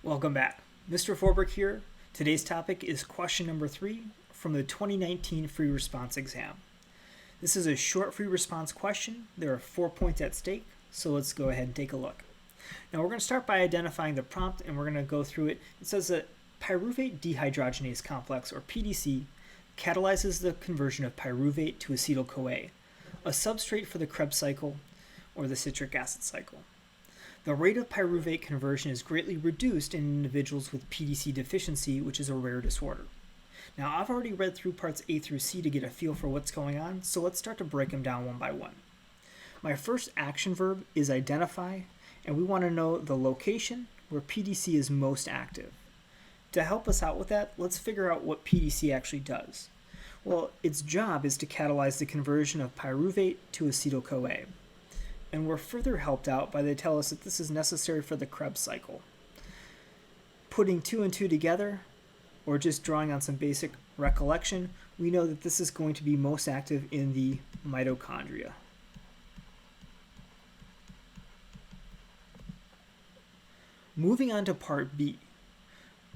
Welcome back. Mr. Forbrick here. Today's topic is question number 3 from the 2019 free response exam. This is a short free response question. There are 4 points at stake, so let's go ahead and take a look. Now we're going to start by identifying the prompt and we're going to go through it. It says that pyruvate dehydrogenase complex, or PDC, catalyzes the conversion of pyruvate to acetyl-CoA, a substrate for the Krebs cycle or the citric acid cycle. The rate of pyruvate conversion is greatly reduced in individuals with PDC deficiency, which is a rare disorder. Now, I've already read through parts A through C to get a feel for what's going on, so let's start to break them down one by one. My first action verb is identify, and we want to know the location where PDC is most active. To help us out with that, let's figure out what PDC actually does. Well, its job is to catalyze the conversion of pyruvate to acetyl-CoA. And we're further helped out by they tell us that this is necessary for the Krebs cycle. Putting 2 and 2 together, or just drawing on some basic recollection, we know that this is going to be most active in the mitochondria. Moving on to part B.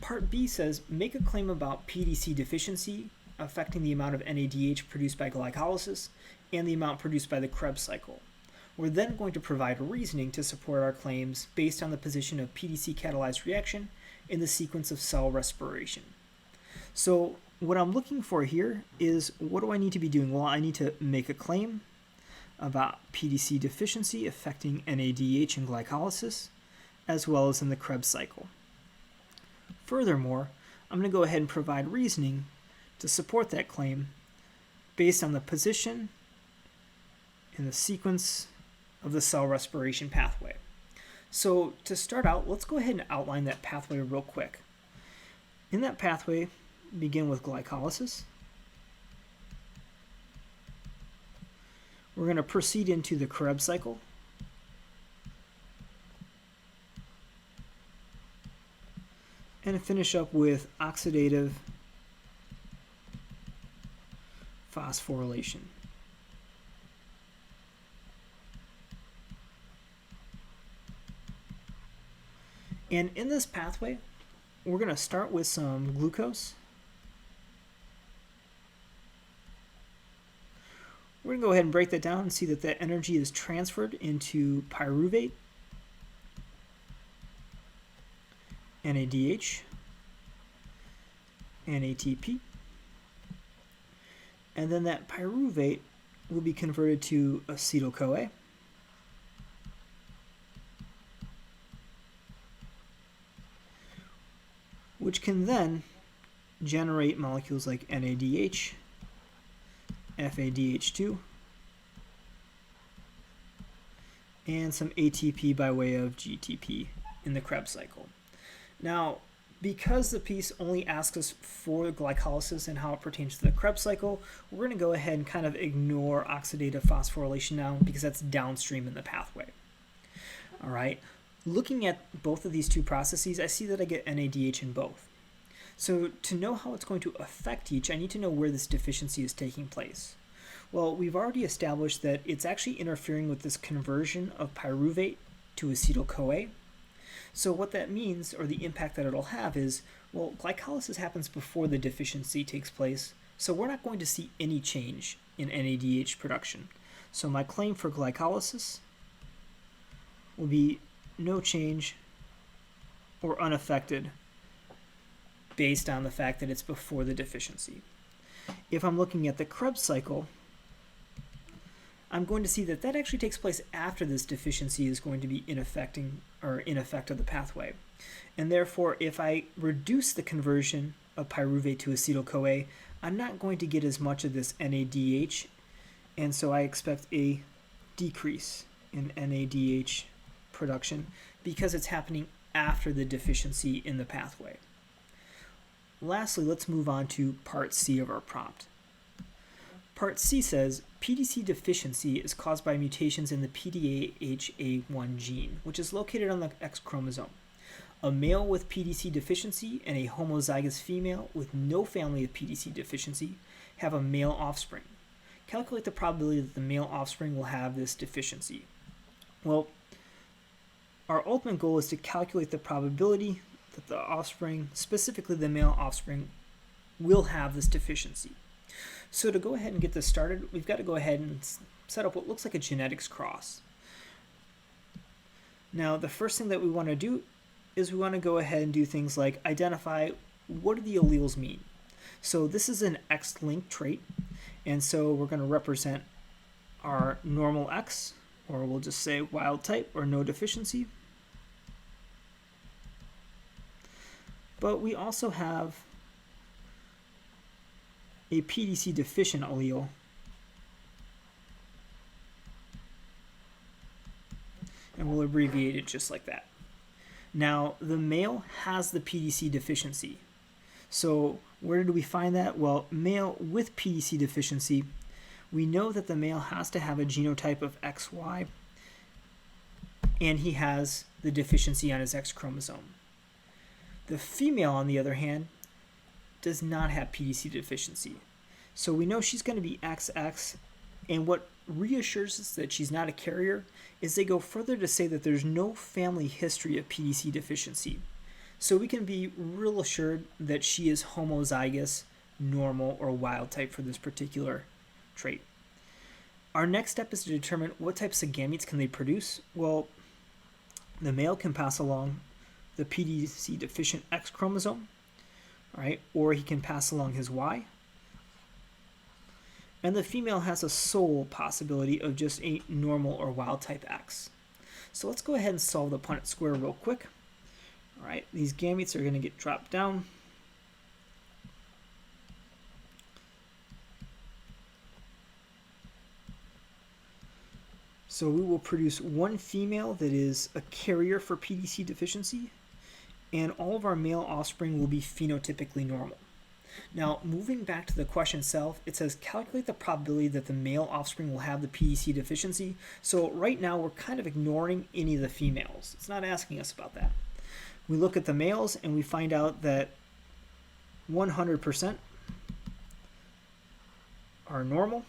Part B says, make a claim about PDC deficiency affecting the amount of NADH produced by glycolysis and the amount produced by the Krebs cycle. We're then going to provide reasoning to support our claims based on the position of PDC-catalyzed reaction in the sequence of cell respiration. So what I'm looking for here is, what do I need to be doing? Well, I need to make a claim about PDC deficiency affecting NADH in glycolysis, as well as in the Krebs cycle. Furthermore, I'm going to go ahead and provide reasoning to support that claim based on the position in the sequence of the cell respiration pathway. So to start out, let's go ahead and outline that pathway real quick. In that pathway, begin with glycolysis. We're going to proceed into the Krebs cycle. And finish up with oxidative phosphorylation. And in this pathway, we're going to start with some glucose. We're going to go ahead and break that down and see that that energy is transferred into pyruvate, NADH, and ATP. And then that pyruvate will be converted to acetyl-CoA. Which can then generate molecules like NADH, FADH2, and some ATP by way of GTP in the Krebs cycle. Now, because the piece only asks us for glycolysis and how it pertains to the Krebs cycle, we're going to go ahead and kind of ignore oxidative phosphorylation now, because that's downstream in the pathway. All right. Looking at both of these two processes, I see that I get NADH in both. So to know how it's going to affect each, I need to know where this deficiency is taking place. Well, we've already established that it's actually interfering with this conversion of pyruvate to acetyl-CoA. So what that means, or the impact that it'll have, is, well, glycolysis happens before the deficiency takes place, so we're not going to see any change in NADH production. So my claim for glycolysis will be no change or unaffected based on the fact that it's before the deficiency. If I'm looking at the Krebs cycle, I'm going to see that that actually takes place after this deficiency is going to be in effect of the pathway. And therefore, if I reduce the conversion of pyruvate to acetyl-CoA, I'm not going to get as much of this NADH, and so I expect a decrease in NADH production because it's happening after the deficiency in the pathway. Lastly, let's move on to part C of our prompt. Part C says, PDC deficiency is caused by mutations in the PDHA1 gene, which is located on the X chromosome. A male with PDC deficiency and a homozygous female with no family of PDC deficiency have a male offspring. Calculate the probability that the male offspring will have this deficiency. Well, our ultimate goal is to calculate the probability that the offspring, specifically the male offspring, will have this deficiency. So to go ahead and get this started, we've got to go ahead and set up what looks like a genetics cross. Now, the first thing that we want to do is we want to go ahead and do things like identify what do the alleles mean. So this is an X-linked trait, and so we're going to represent our normal X, or we'll just say wild type or no deficiency. But we also have a PDC deficient allele, and we'll abbreviate it just like that. Now, the male has the PDC deficiency. So where did we find that? Well, male with PDC deficiency, we know that the male has to have a genotype of XY, and he has the deficiency on his X chromosome. The female, on the other hand, does not have PDC deficiency. So we know she's going to be XX, and what reassures us that she's not a carrier is they go further to say that there's no family history of PDC deficiency. So we can be real assured that she is homozygous, normal, or wild type for this particular trait. Our next step is to determine what types of gametes can they produce. Well, the male can pass along the PDC deficient X chromosome, right? Or he can pass along his Y. And the female has a sole possibility of just a normal or wild type X. So let's go ahead and solve the Punnett square real quick. All right, these gametes are going to get dropped down. So we will produce one female that is a carrier for PDC deficiency, and all of our male offspring will be phenotypically normal. Now, moving back to the question itself, it says calculate the probability that the male offspring will have the PDC deficiency. So right now we're kind of ignoring any of the females. It's not asking us about that. We look at the males and we find out that 100% are normal,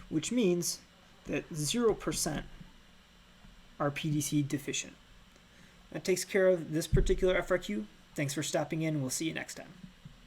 which means that 0% are PDC deficient. That takes care of this particular FRQ. Thanks for stopping in, and we'll see you next time.